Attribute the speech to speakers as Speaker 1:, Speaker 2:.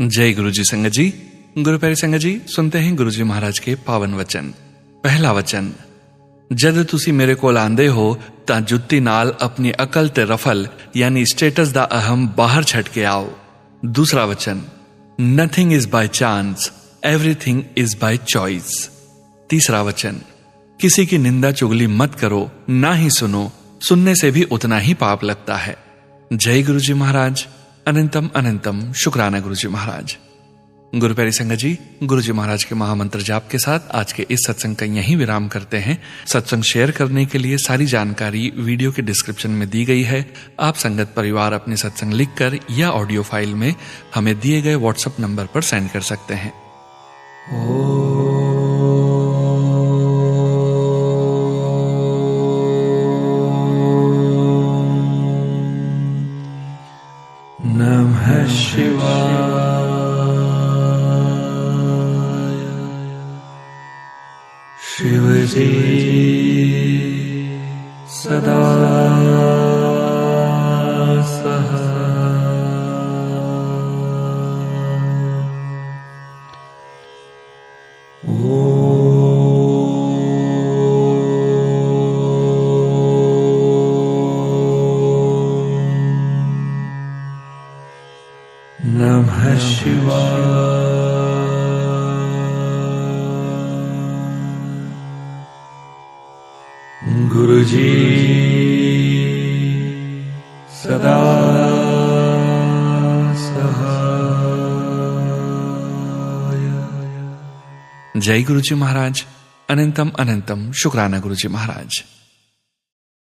Speaker 1: जय गुरु जी संगत जी। गुरु प्यारी संगत जी, सुनते हैं गुरु जी महाराज के पावन वचन। पहला वचन, जद तुसी मेरे कोल आंदे हो तां जुत्ती नाल अपनी अकल ते रफल यानी स्टेटस दा अहम बाहर छड़ के आओ। दूसरा वचन, nothing is by chance, everything is by choice. तीसरा वचन, किसी की निंदा चुगली मत करो, ना ही सुनो, सुनने से भी उतना ही पाप लगता है। जय गुरु जी महाराज। अनंतम अनंतम शुक्राना गुरु जी महाराज। गुरु प्यारी संगत जी, गुरु जी महाराज के महामंत्र जाप के साथ आज के इस सत्संग का यहीं विराम करते हैं। सत्संग शेयर करने के लिए सारी जानकारी वीडियो के डिस्क्रिप्शन में दी गई है। आप संगत परिवार अपने सत्संग लिखकर या ऑडियो फाइल में हमें दिए गए व्हाट्सएप नंबर पर सेंड कर सकते हैं। नमः शिवाय। शिव जी सदा सहाय। नमः शिवाय। गुरु जी सदा सहाय। जय गुरु जी महाराज। अनंतम अनंतम शुक्राना गुरु जी महाराज।